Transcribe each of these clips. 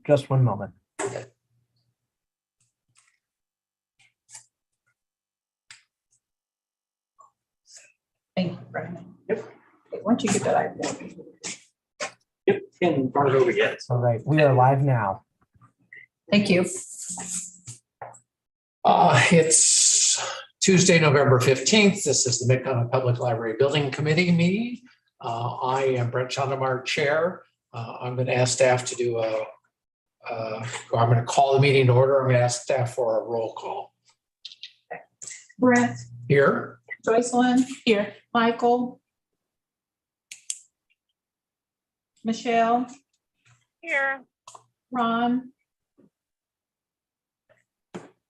Just one moment. Thank you, Brandon. Yep. Once you get that iPad. Yep, and run it over again. All right, we are live now. Thank you. It's Tuesday, November 15th. This is the Mid-Continent Public Library Building Committee meeting. I am Brett Chandemeyer, Chair. I'm going to ask staff to do I'm going to call the meeting to order. I'm going to ask staff for a roll call. Brett, Here. Joycelyn, here. Michael, Michelle, Here. Ron.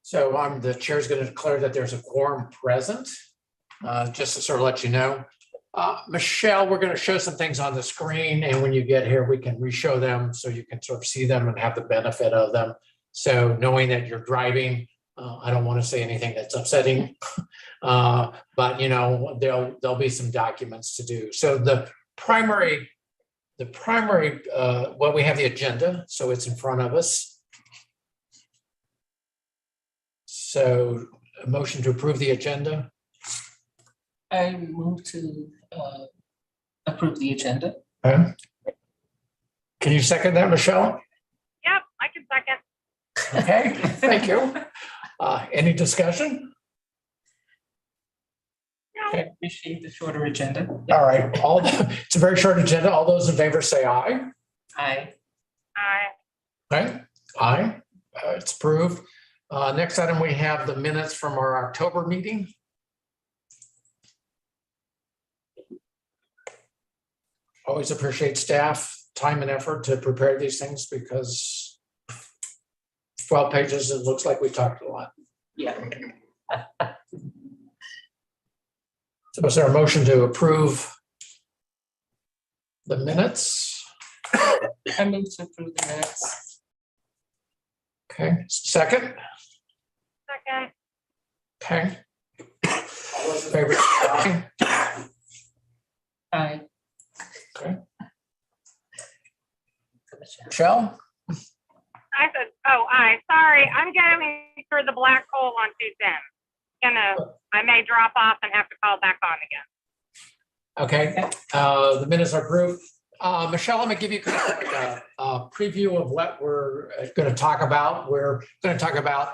So the chair is going to declare that there's a quorum present. Just to sort of let you know. Michelle, we're going to show some things on the screen, and when you get here, we can re-show them so you can sort of see them and have the benefit of them. So knowing that you're driving, I don't want to say anything that's upsetting, but you know, there'll be some documents to do. So the primary, well, we have the agenda, so it's in front of us. So a motion to approve the agenda. I move to approve the agenda. Okay. Can you second that, Michelle? Yep, I can second. Okay, thank you. Any discussion? No. Okay. Appreciate the shorter agenda. All right, it's a very short agenda. All those in favor say aye. Aye. Aye. Okay, aye. It's approved. Next item, we have the minutes from our October meeting. Always appreciate staff time and effort to prepare these things because 12 pages, it looks like we talked a lot. Yeah. So is there a motion to approve the minutes? I move to approve the minutes. Okay, second. Second. Okay. All those in favor? Aye. Aye. Okay. Michelle? I said, oh, aye. Sorry, I'm going through the black hole on 210. I may drop off and have to call back on again. Okay, the minutes are approved. Michelle, let me give you kind of like a preview of what we're going to talk about. We're going to talk about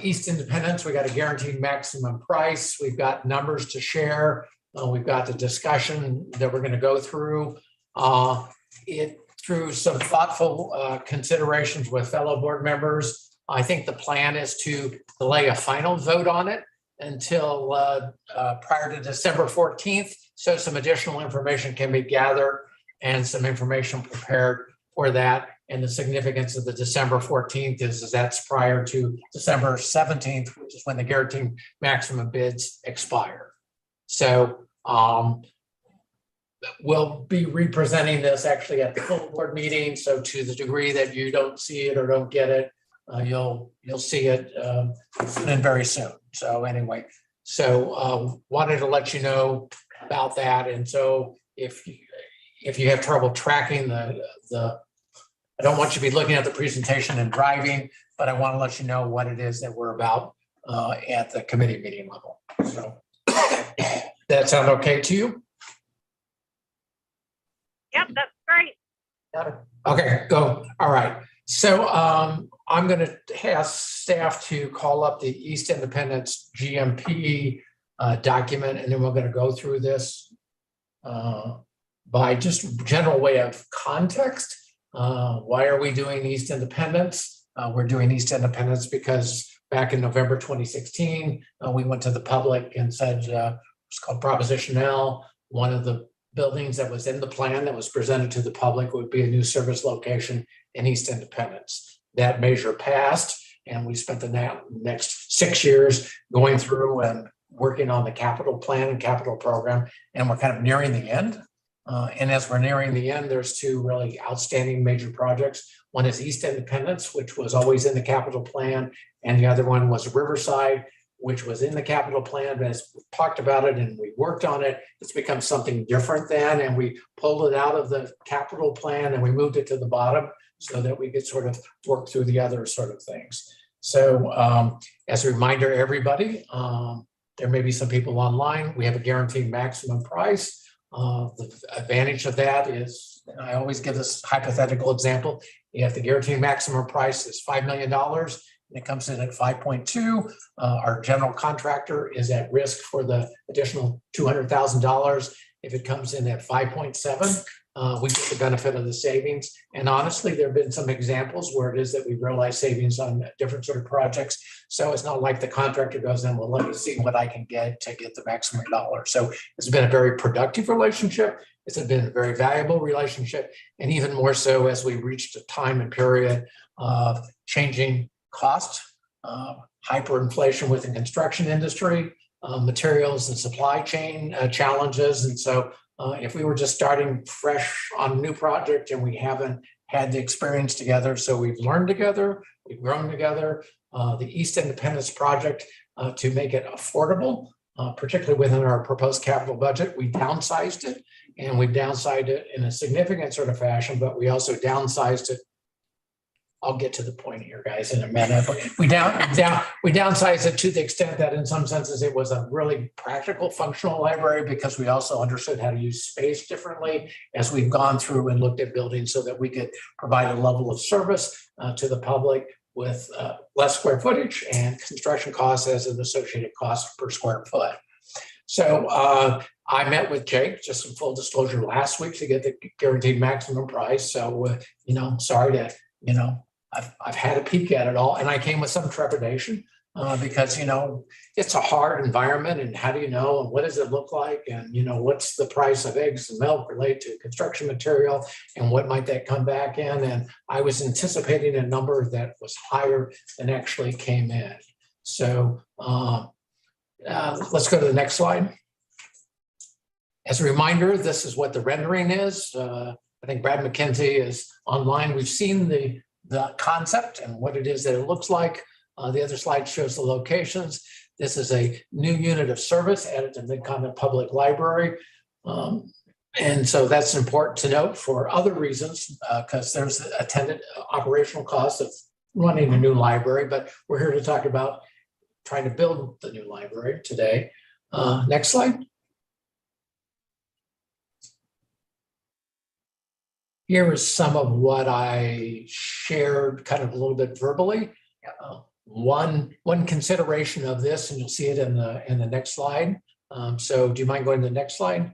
East Independence. We got a guaranteed maximum price. We've got numbers to share. We've got the discussion that we're going to go through. Through some thoughtful considerations with fellow board members. I think the plan is to delay a final vote on it until prior to December 14th. So some additional information can be gathered and some information prepared for that. And the significance of the December 14th is that's prior to December 17th, which is when the guaranteed maximum bids expire. So we'll be representing this actually at the full board meeting. So to the degree that you don't see it or don't get it, you'll see it and very soon. So anyway, so wanted to let you know about that. And so if you have trouble tracking the I don't want you to be looking at the presentation and driving, but I want to let you know what it is that we're about at the committee meeting level. So that sound okay to you? Yep, that's great. Okay, go. All right. So I'm going to ask staff to call up the East Independence GMP document, and then we're going to go through this by just general way of context. Why are we doing East Independence? We're doing East Independence because back in November 2016, we went to the public and said it's called Proposition L. One of the buildings that was in the plan that was presented to the public would be a new service location in East Independence. That measure passed, and we spent the next 6 years going through and working on the capital plan and capital program, and we're kind of nearing the end. And as we're nearing the end, there's two really outstanding major projects. One is East Independence, which was always in the capital plan, and the other one was Riverside, which was in the capital plan. But as we talked about it and we worked on it, it's become something different then, and we pulled it out of the capital plan and we moved it to the bottom so that we could sort of work through the other sort of things. So as a reminder, everybody, there may be some people online. We have a guaranteed maximum price. The advantage of that is, and I always give this hypothetical example, if the guaranteed maximum price is $5 million, and it comes in at 5.2, our general contractor is at risk for the additional $200,000. If it comes in at 5.7, we get the benefit of the savings. And honestly, there have been some examples where it is that we realize savings on different sort of projects. So it's not like the contractor goes in, well, let me see what I can get to get the maximum dollar. So it's been a very productive relationship. It's been a very valuable relationship. And even more so as we reached a time and period of changing cost, hyperinflation within the construction industry, materials and supply chain challenges. And so if we were just starting fresh on a new project and we haven't had the experience together, so we've learned together, we've grown together. The East Independence project, to make it affordable, particularly within our proposed capital budget, we downsized it, and we downsized it in a significant sort of fashion, but we also downsized it. I'll get to the point here, guys, in a minute. But we downsized it to the extent that in some senses it was a really practical, functional library, because we also understood how to use space differently as we've gone through and looked at buildings, so that we could provide a level of service to the public with less square footage and construction costs as an associated cost per square foot. So I met with Jake, just some full disclosure, last week to get the guaranteed maximum price. So, sorry to, I've had a peek at it all, and I came with some trepidation because, it's a hard environment, and how do you know, and what does it look like? And, what's the price of eggs and milk related to construction material, and what might that come back in? And I was anticipating a number that was higher than actually came in. So let's go to the next slide. As a reminder, this is what the rendering is. I think Brad McKenzie is online. We've seen the concept and what it is that it looks like. The other slide shows the locations. This is a new unit of service added to Mid-Continent Public Library. And so that's important to note for other reasons, because there's attendant operational costs of running a new library, but we're here to talk about trying to build the new library today. Next slide. Here is some of what I shared kind of a little bit verbally. One consideration of this, and you'll see it in the next slide. So do you mind going to the next slide?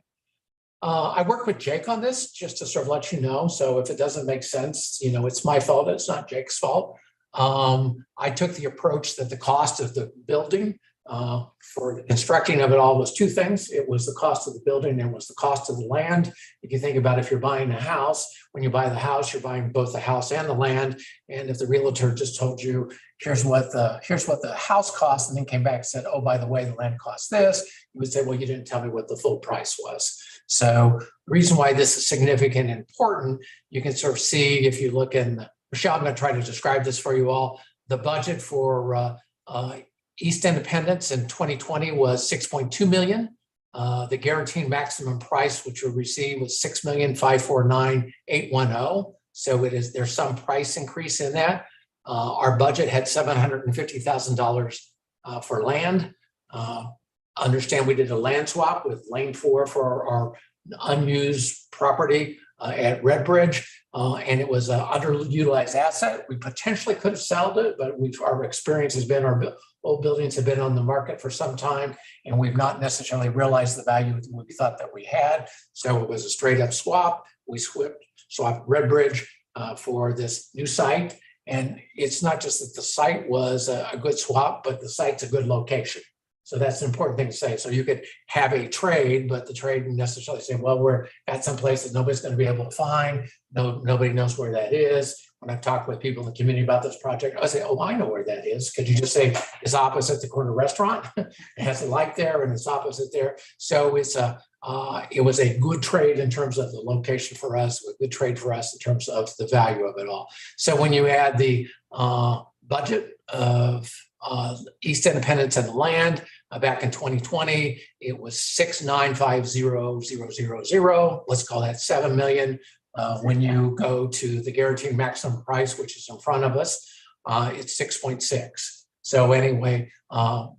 I worked with Jake on this just to sort of let you know. So if it doesn't make sense, it's my fault. It's not Jake's fault. I took the approach that the cost of the building for the constructing of it all was two things. It was the cost of the building and it was the cost of the land. If you think about if you're buying a house, when you buy the house, you're buying both the house and the land. And if the realtor just told you, here's what the house cost, and then came back and said, oh, by the way, the land costs this, you would say, well, you didn't tell me what the full price was. So the reason why this is significant and important, you can sort of see if you look in, Michelle, I'm going to try to describe this for you all. The budget for East Independence in 2020 was $6.2 million. The guaranteed maximum price, which we received, was $6,549,810. So there's some price increase in that. Our budget had $750,000 for land. Understand we did a land swap with Lane 4 for our unused property at Red Bridge, and it was an underutilized asset. We potentially could have sold it, but our experience has been our old buildings have been on the market for some time, and we've not necessarily realized the value that we thought that we had. So it was a straight up swap. We swapped Red Bridge for this new site. And it's not just that the site was a good swap, but the site's a good location. So that's an important thing to say. So you could have a trade, but the trade wouldn't necessarily say, well, we're at some place that nobody's going to be able to find. Nobody knows where that is. When I've talked with people in the community about this project, I say, oh, I know where that is. Could you just say it's opposite the corner restaurant? It has a light there and it's opposite there. So it was a good trade in terms of the location for us, a good trade for us in terms of the value of it all. So when you add the budget of East Independence and the land back in 2020, it was $6,950,000. Let's call that $7 million. When you go to the guaranteed maximum price, which is in front of us, it's 6.6. So anyway,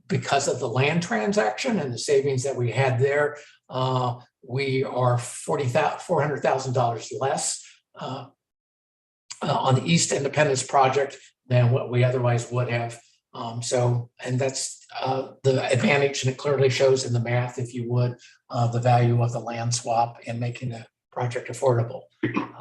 because of the land transaction and the savings that we had there, we are $400,000 less on the East Independence project than what we otherwise would have. And that's the advantage, and it clearly shows in the math, if you would, the value of the land swap and making the project affordable.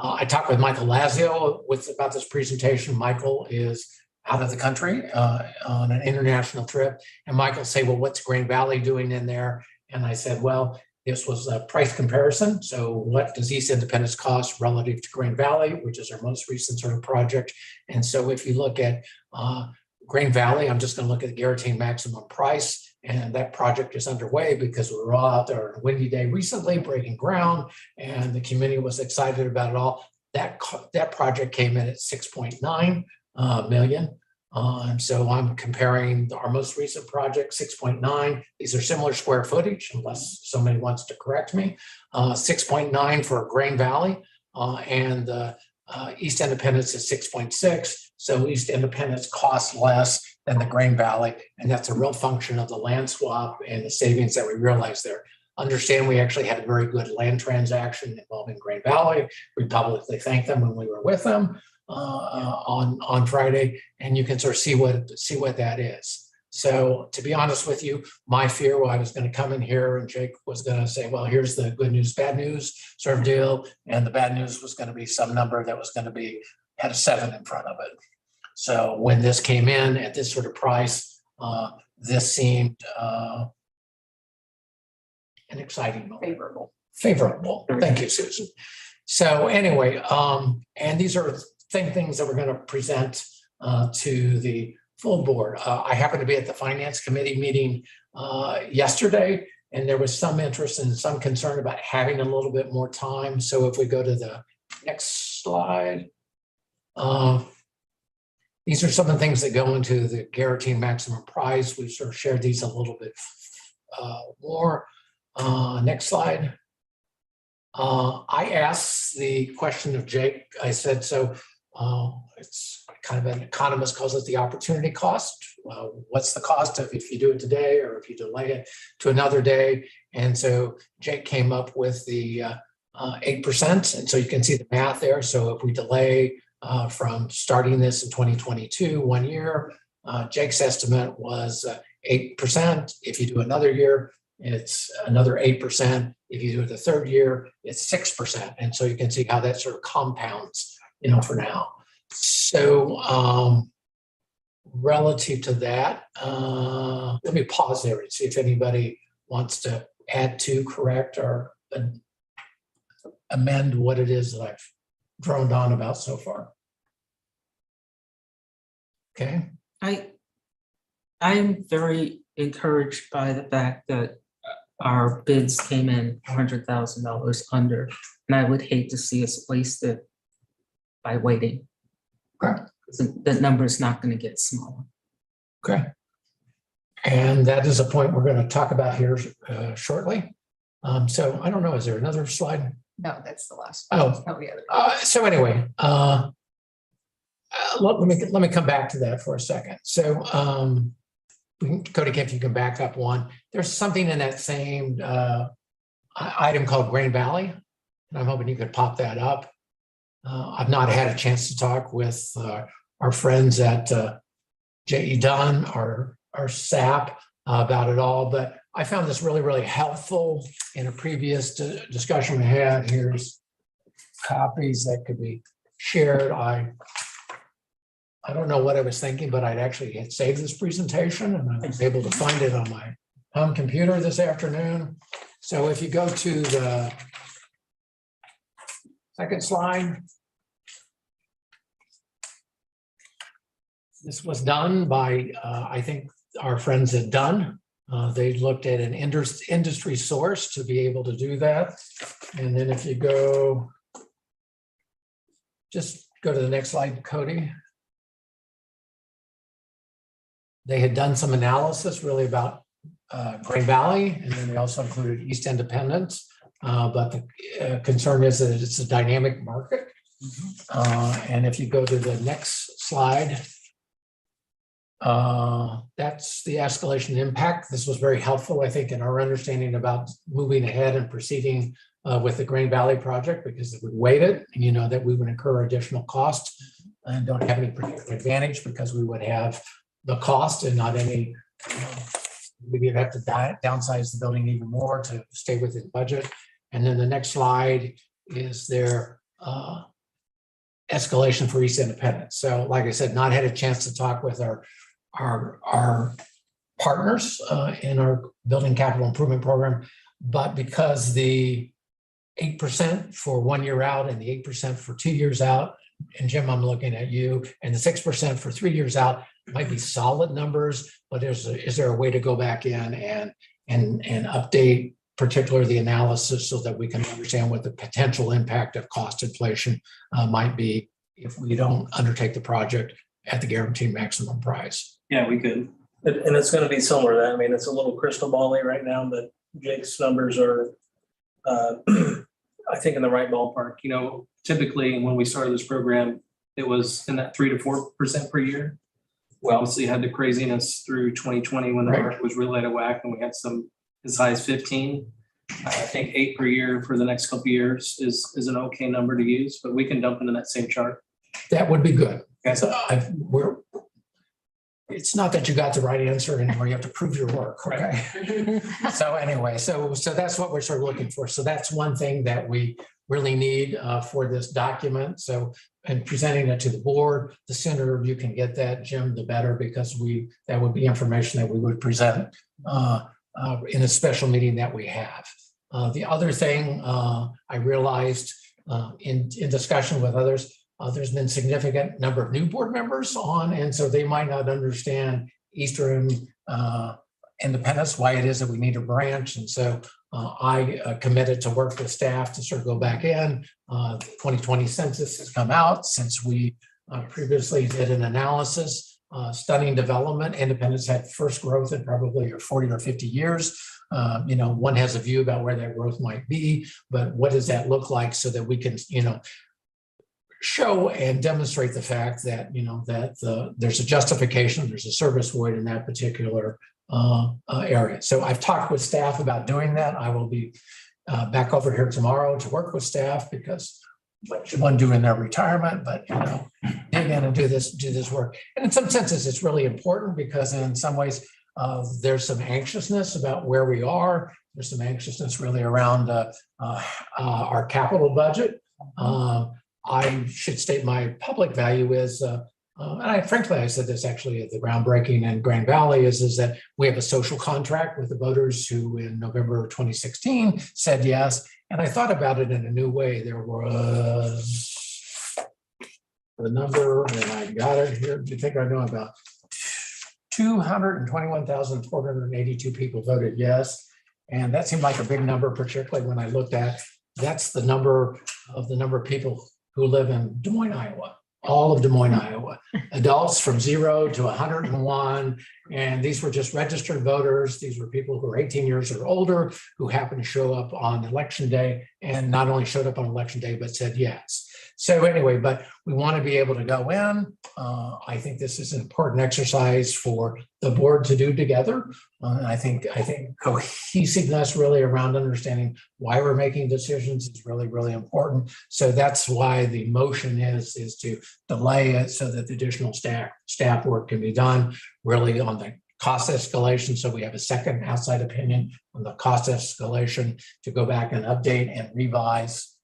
I talked with Michael Lazio about this presentation. Michael is out of the country on an international trip. And Michael say, well, what's Green Valley doing in there? And I said, well, this was a price comparison. So what does East Independence cost relative to Green Valley, which is our most recent sort of project? And so if you look at Green Valley, I'm just going to look at the guaranteed maximum price. And that project is underway because we were all out there on a windy day recently breaking ground, and the community was excited about it all. That project came in at 6.9 million. So I'm comparing our most recent project, 6.9. These are similar square footage, unless somebody wants to correct me. 6.9 for Green Valley, and East Independence is 6.6. So East Independence costs less than the Green Valley, and that's a real function of the land swap and the savings that we realized there. Understand we actually had a very good land transaction involving Green Valley. We publicly thanked them when we were with them on Friday, and you can sort of see what that is. So to be honest with you, my fear I was going to come in here and Jake was going to say, well, here's the good news, bad news sort of deal. And the bad news was going to be some number that was going to had a 7 in front of it. So when this came in at this sort of price, this seemed an exciting moment. Favorable. Thank you, Susan. So anyway, and these are things that we're going to present to the full board. I happened to be at the Finance Committee meeting yesterday, and there was some interest and some concern about having a little bit more time. So if we go to the next slide, these are some of the things that go into the guaranteed maximum price. We've sort of shared these a little bit more. Next slide. I asked the question of Jake. I said, so it's kind of an economist calls it the opportunity cost. What's the cost of if you do it today or if you delay it to another day? And so Jake came up with the 8%. And so you can see the math there. So if we delay from starting this in 2022, 1 year, Jake's estimate was 8%. If you do another year, it's another 8%. If you do it the third year, it's 6%. And so you can see how that sort of compounds, for now. So relative to that, let me pause there and see if anybody wants to add to, correct, or amend what it is that I've droned on about so far. Okay. I am very encouraged by the fact that our bids came in $100,000 under, and I would hate to see us waste it by waiting. Okay. That number is not going to get smaller. Okay. And that is a point we're going to talk about here shortly. So I don't know, is there another slide? No, that's the last. Oh, the other. so anyway, let me come back to that for a second. So Cody, if you can back up one, there's something in that same item called Green Valley, and I'm hoping you could pop that up. I've not had a chance to talk with our friends at J.E. Dunn, our SAP, about it all, but I found this really, really helpful in a previous discussion we had. Here's copies that could be shared. I don't know what I was thinking, but I'd actually had saved this presentation and I was able to find it on my home computer this afternoon. So if you go to the second slide, this was done by, I think, our friends at Dunn. They looked at an industry source to be able to do that. And then if you just go to the next slide, Cody. They had done some analysis really about Green Valley, and then they also included East Independence. but the concern is that it's a dynamic market. And if you go to the next slide, that's the escalation impact. This was very helpful, I think, in our understanding about moving ahead and proceeding with the Green Valley project, because if we waited, you know, that we would incur additional costs and don't have any particular advantage because we would have the cost and not any, we'd have to downsize the building even more to stay within budget. And then the next slide is their escalation for East Independence. So like I said, not had a chance to talk with our partners in our building capital improvement program, but because the 8% for 1 year out and the 8% for 2 years out, and Jim, I'm looking at you, and the 6% for 3 years out might be solid numbers, but is there a way to go back in and update particularly the analysis so that we can understand what the potential impact of cost inflation might be if we don't undertake the project at the guaranteed maximum price? Yeah, we could. And it's going to be similar to that. I mean, it's a little crystal ball-y right now, but Jake's numbers are, I think, in the right ballpark. You know, typically when we started this program, it was in that 3 to 4% per year. We obviously had the craziness through 2020 when the market was really out of whack, and we had some as high as 15. I think 8 per year for the next couple of years is an okay number to use, but we can dump into that same chart. That would be good. Okay. So it's not that you got the right answer anymore. You have to prove your work. Okay. So anyway, so that's what we're sort of looking for. So that's one thing that we really need for this document. So, and presenting it to the board, the sooner you can get that, Jim, the better, because that would be information that we would present in a special meeting that we have. The other thing I realized in discussion with others, there's been significant number of new board members on, and so they might not understand Eastern Independence, why it is that we need a branch. And so I committed to work with staff to sort of go back in. 2020 census has come out since we previously did an analysis. Stunning development. Independence had first growth in probably 40 or 50 years. You know, one has a view about where that growth might be, but what does that look like so that we can, you know, show and demonstrate the fact that, you know, that there's a justification, there's a service void in that particular area. So I've talked with staff about doing that. I will be back over here tomorrow to work with staff, because what you want to do in their retirement, but, you know, dig in and do this work. And in some senses, it's really important because in some ways, there's some anxiousness about where we are. There's some anxiousness really around our capital budget. I should state my public value is, and frankly, I said this actually at the groundbreaking in Grand Valley, is that we have a social contract with the voters who in November of 2016 said yes. And I thought about it in a new way. There was the number, and I got it here. Do you think I know about 221,482 people voted yes. And that seemed like a big number, particularly when I looked at, that's the number of people who live in Des Moines, Iowa, all of Des Moines, Iowa, adults from 0 to 101. And these were just registered voters. These were people who are 18 years or older who happened to show up on election day, and not only showed up on election day, but said yes. So anyway, but we want to be able to go in. I think this is an important exercise for the board to do together. I think cohesiveness really around understanding why we're making decisions is really, really important. So that's why the motion is to delay it so that the additional staff work can be done really on the cost escalation. So we have a second outside opinion on the cost escalation to go back and update and revise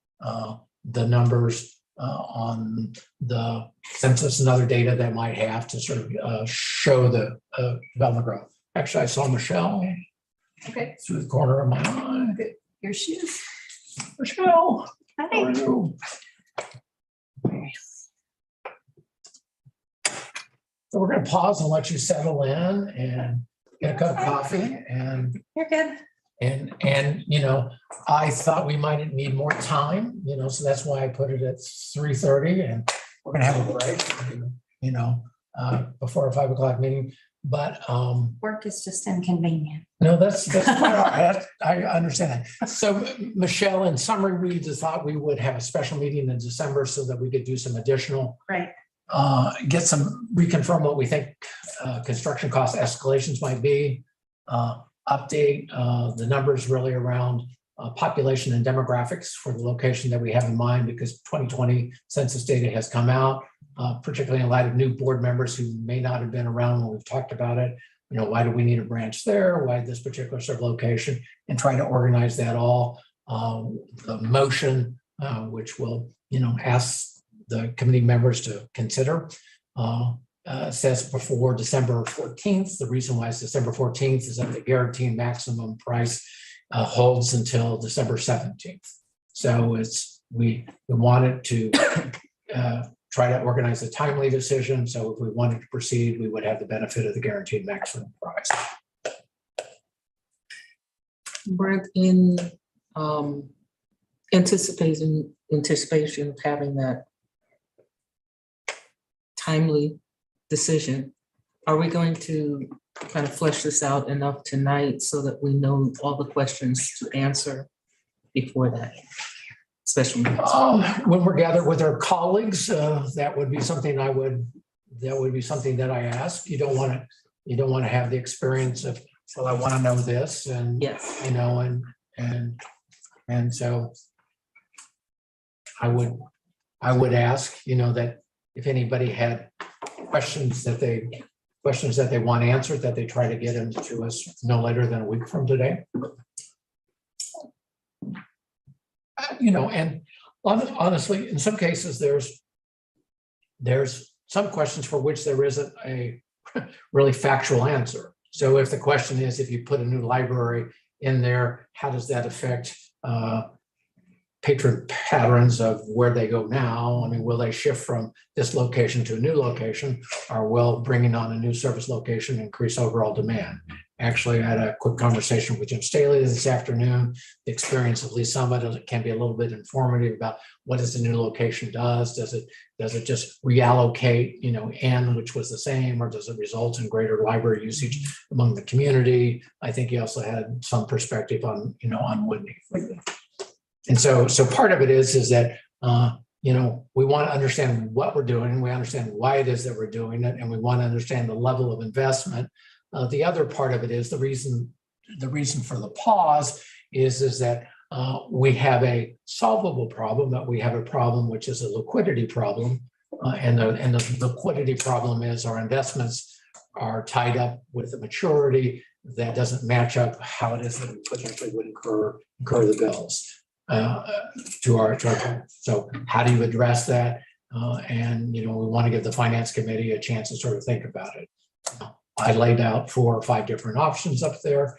the numbers on the census and other data that might have to sort of show the development growth. Actually, I saw Michelle Okay, through the corner of my eye. here she is. Michelle, how Hi. are you? So we're going to pause and let you settle in and get a cup of coffee and You're good. you know, I thought we might need more time, you know, so that's why I put it at 3:30, and we're gonna have a break, you know. before a 5 o'clock meeting, but Work is just inconvenient. no, that's quite all right. I understand that. So Michelle, in summary, we just thought we would have a special meeting in December so that we could do some additional, Right. reconfirm what we think construction cost escalations might be, update the numbers really around population and demographics for the location that we have in mind, because 2020 census data has come out, particularly in light of new board members who may not have been around when we've talked about it. You know, why do we need a branch there? Why this particular sort of location? And try to organize that all. The motion, which will, ask the committee members to consider, says before December 14th. The reason why it's December 14th is that the guaranteed maximum price holds until December 17th. So we wanted to try to organize a timely decision. So if we wanted to proceed, we would have the benefit of the guaranteed maximum price. Brent, in anticipation of having that timely decision, are we going to kind of flesh this out enough tonight so that we know all the questions to answer before that special meeting? When we're gathered with our colleagues, that would be something that I ask. You don't want to have the experience of, well, I want to know this, and Yes. and so I would ask, that if anybody had questions that they want answered, that they try to get them to us no later than a week from today. And honestly, in some cases, there's some questions for which there isn't a really factual answer. So if the question is, if you put a new library in there, how does that affect patron patterns of where they go now? I mean, will they shift from this location to a new location, or will bringing on a new service location increase overall demand? Actually, I had a quick conversation with Jim Staley this afternoon. The experience of Lee Summit can be a little bit informative about what does the new location does. Does it just reallocate, N, which was the same, or does it result in greater library usage among the community? I think he also had some perspective on, on Whitney. And so part of it is that, we want to understand what we're doing. We understand why it is that we're doing it, and we want to understand the level of investment. The other part of it is the reason for the pause is that we have a solvable problem, but we have a problem which is a liquidity problem, and the liquidity problem is our investments are tied up with a maturity that doesn't match up how it is that we potentially would incur the bills to our. So how do you address that? And we want to give the finance committee a chance to sort of think about it. I laid out 4 or 5 different options up there.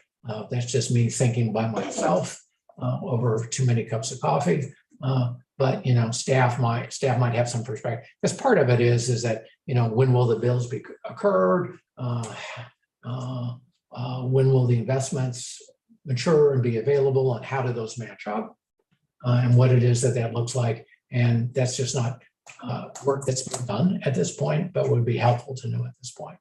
That's just me thinking by myself over too many cups of coffee. But staff might have some perspective. Because part of it is that when will the bills be occurred? When will the investments mature and be available, and how do those match up? And what it is that looks like. And that's just not work that's been done at this point, but would be helpful to know at this point.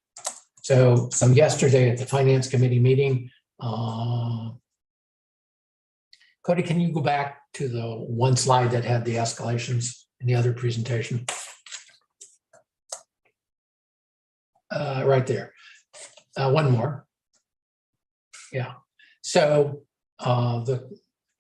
So yesterday at the finance committee meeting, Cody, can you go back to the one slide that had the escalations in the other presentation? Right there. One more. Yeah. So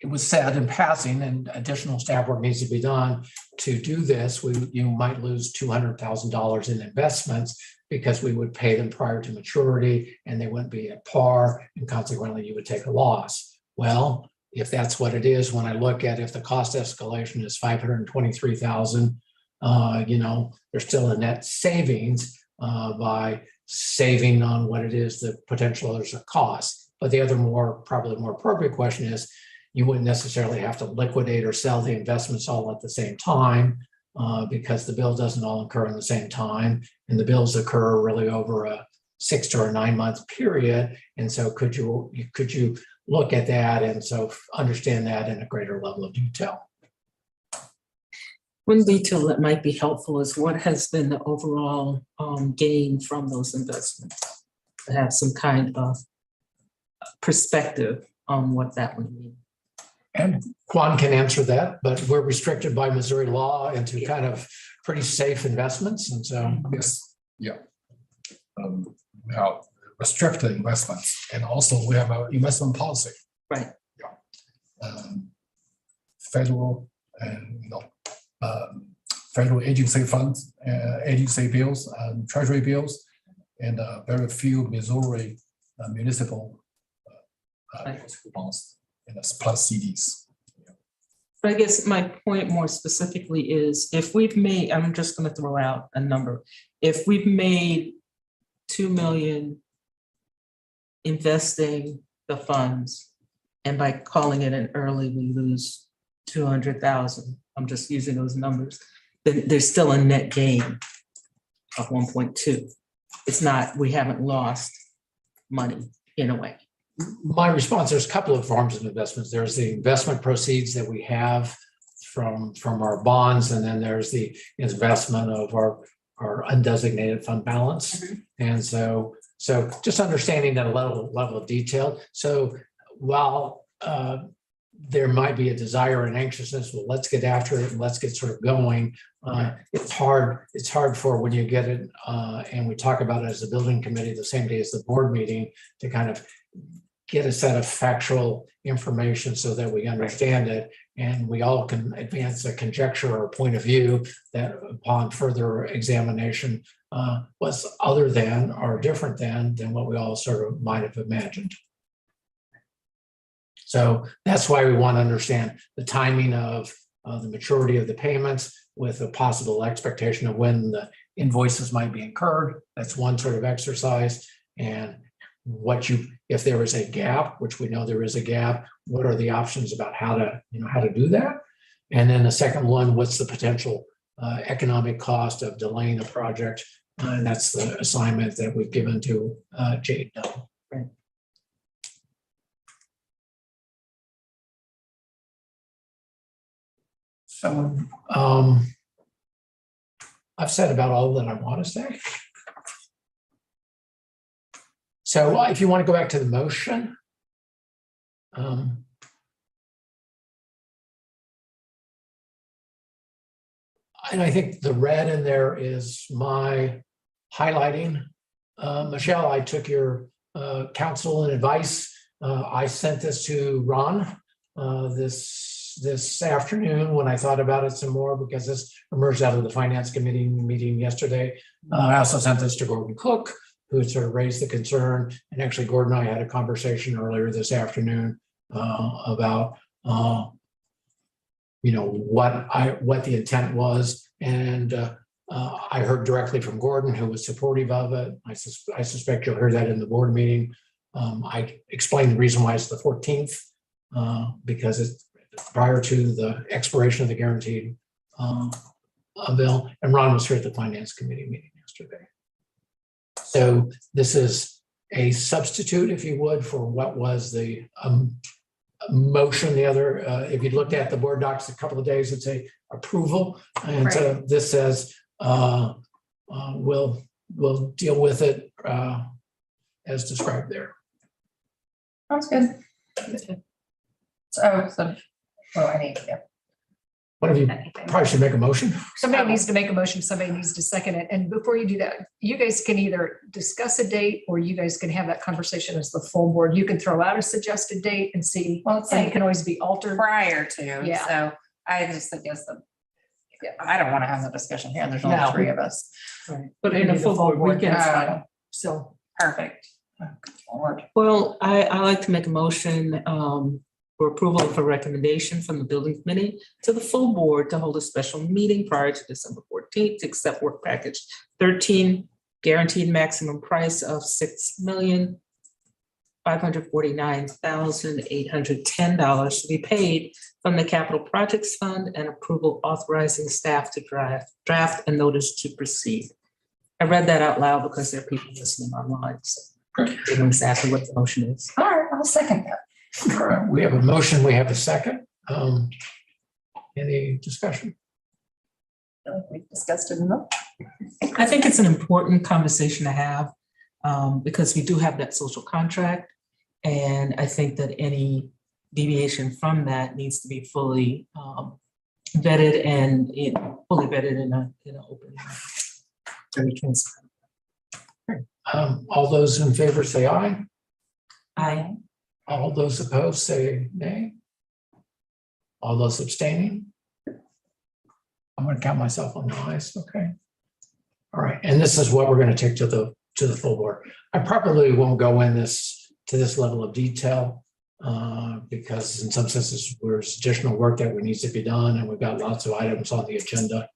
it was said in passing, and additional staff work needs to be done to do this. You might lose $200,000 in investments because we would pay them prior to maturity and they wouldn't be at par, and consequently you would take a loss. Well, if that's what it is, when I look at if the cost escalation is $523,000, there's still a net savings by saving on what it is the potential there's a cost. But the other probably more appropriate question is, you wouldn't necessarily have to liquidate or sell the investments all at the same time because the bill doesn't all occur in the same time, and the bills occur really over a 6 to or 9 month period. And so could you look at that and so understand that in a greater level of detail? One detail that might be helpful is what has been the overall gain from those investments? To have some kind of perspective on what that would mean. And Juan can answer that, but we're restricted by Missouri law into kind of pretty safe investments. And so, Yes, yeah. We have restricted investments, and also we have an investment policy. Right. Yeah. Federal and, federal agency funds, agency bills, treasury bills, and very few Missouri municipal bonds, and plus CDs. But I guess my point more specifically is if we've made, I'm just going to throw out a number. If we've made 2 million investing the funds, and by calling it an early, we lose 200,000. I'm just using those numbers. Then there's still a net gain of 1.2. It's not, we haven't lost money in a way. my response, there's a couple of forms of investments. There's the investment proceeds that we have from our bonds, and then there's the investment of our undesignated fund balance. And so just understanding that level of detail. So while there might be a desire and anxiousness, well, let's get after it and let's get sort of going. It's hard for when you get it, and we talk about it as a building committee the same day as the board meeting, to kind of get a set of factual information so that we understand it, and we all can advance a conjecture or a point of view that upon further examination was other than or different than what we all sort of might have imagined. So that's why we want to understand the timing of the maturity of the payments with a possible expectation of when the invoices might be incurred. That's one sort of exercise. And if there is a gap, which we know there is a gap, what are the options about how to do that? And then the second one, what's the potential economic cost of delaying a project? And that's the assignment that we've given to Jade. Right. So I've said about all that I want to say. So if you want to go back to the motion. And I think the red in there is my highlighting. Michelle, I took your counsel and advice. I sent this to Ron this afternoon when I thought about it some more, because this emerged out of the finance committee meeting yesterday. I also sent this to Gordon Cook, who sort of raised the concern. And actually, Gordon and I had a conversation earlier this afternoon about what the intent was. And I heard directly from Gordon, who was supportive of it. I suspect you'll hear that in the board meeting. I explained the reason why it's the 14th, because it's prior to the expiration of the guaranteed bill. And Ron was here at the finance committee meeting yesterday. So this is a substitute, if you would, for what was the motion. The other, if you looked at the board docs a couple of days, it's a approval. And so this says we'll deal with it as described there. Sounds good. So what do I need to do? One of you probably should make a motion. Somebody needs to make a motion, somebody needs to second it. And before you do that, you guys can either discuss a date, or you guys can have that conversation as the full board. You can throw out a suggested date and see, Well, it's and it like can always be altered. prior to, Yeah. so I just suggest that, I don't want to have the discussion here. There's only No. 3 of us. But in a full board, we can. Uh, So Perfect. Forward. Well, I like to make a motion for approval for recommendation from the building committee to the full board to hold a special meeting prior to December 14th to accept work package 13, guaranteed maximum price of $6,549,810 to be paid from the capital projects fund, and approval authorizing staff to draft a notice to proceed. I read that out loud because there are people listening online, so they know exactly what the motion is. all right, I'll second that. All right, we have a motion, we have a second. Any discussion? We've discussed it enough. I think it's an important conversation to have, because we do have that social contract. And I think that any deviation from that needs to be fully vetted and fully vetted in an open, very transparent. All those in favor say aye. I, All those opposed say nay. All those abstaining? I'm gonna count myself on the ayes, okay? All right, and this is what we're gonna take to the full board. I probably won't go in to this level of detail because in some senses, there's additional work that needs to be done, and we've got lots of items on the agenda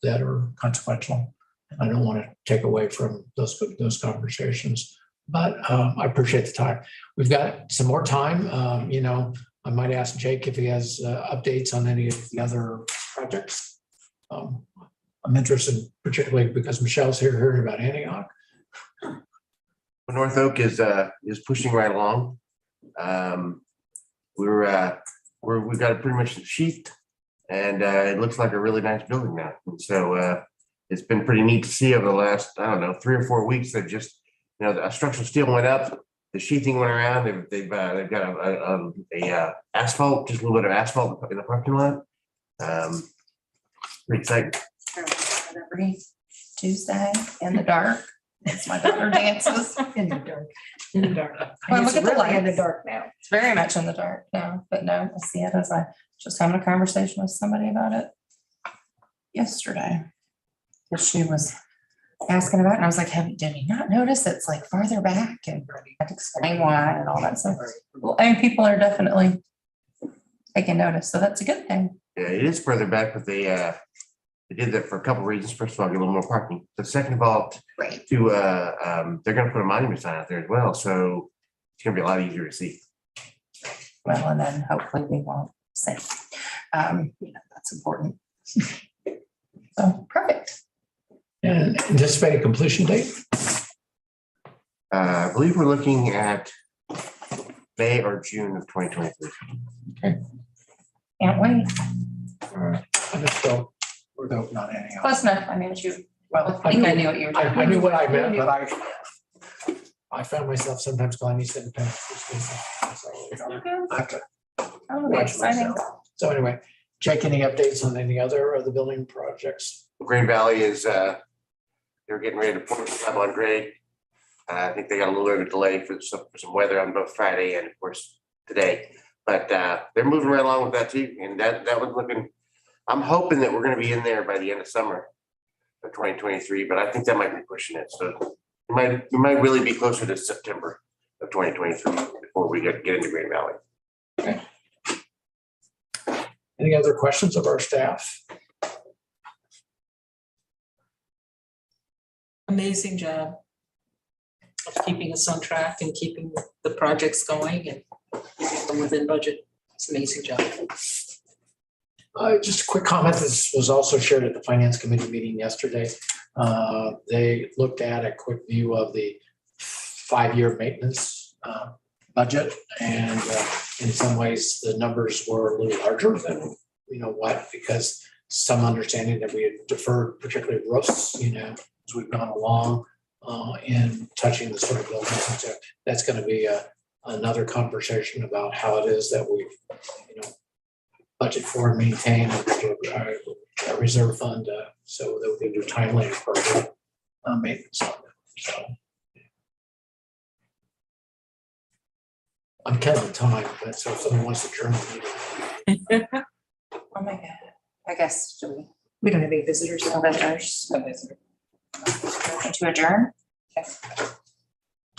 that are consequential. And I don't want to take away from those conversations, but I appreciate the time. We've got some more time. I might ask Jake if he has updates on any of the other projects. I'm interested, particularly because Michelle's here hearing about Antioch. North Oak is pushing right along. We've got it pretty much sheathed, and it looks like a really nice building now. And so it's been pretty neat to see over the last, I don't know, 3 or 4 weeks. They've just, the structural steel went up, the sheathing went around. They've got a asphalt, just a little bit of asphalt in the parking lot. Pretty exciting. Every Tuesday in the dark, as my daughter dances. In the dark, in the dark. Well, It's look at the really in the lights. dark now. It's very much in the dark now, but no, I see it as I just having a conversation with somebody about it yesterday. Because she was asking about it, and I was like, did you not notice it's like farther back? And I had to explain why and all that stuff. Well, I mean, people are definitely taking notice, so that's a good thing. Yeah, it is further back, but they did that for a couple of reasons. First of all, get a little more parking. But second of all, Right. they're going to put a monument sign out there as well, so it's going to be a lot easier to see. Well, and then hopefully we won't say, that's important. So, perfect. And anticipated completion date? I believe we're looking at May or June of 2023. Can't wait. All right. I just don't, we're not Antioch. Close enough. I knew what you, well, I think I knew what you were I doing. knew what I meant, but I found myself sometimes calling East Independent. I have to Oh, watch exciting. myself. So anyway, Jake, any updates on any other of the building projects? Green Valley is, they're getting ready to pour slab on grade. I think they got a little bit of a delay for some weather on both Friday and of course today. But they're moving right along with that too. And that was looking, I'm hoping that we're going to be in there by the end of summer of 2023, but I think that might be pushing it. So we might really be closer to September of 2023 before we get into Green Valley. Okay. Any other questions of our staff? amazing job of keeping us on track and keeping the projects going and keeping them within budget. It's an amazing job. Just a quick comment. This was also shared at the Finance Committee meeting yesterday. They looked at a quick view of the 5-year maintenance budget, and in some ways the numbers were a little larger than because some understanding that we had deferred, particularly roofs, as we've gone along in touching the sort of buildings. And so that's going to be another conversation about how it is that we budget for and maintain a reserve fund so that we can do timely and appropriate maintenance on it. So I'm killing time, but so if someone wants to adjourn the meeting. Oh my God. I guess, do we? We don't have any visitors. No visitors. To adjourn?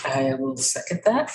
I will second that.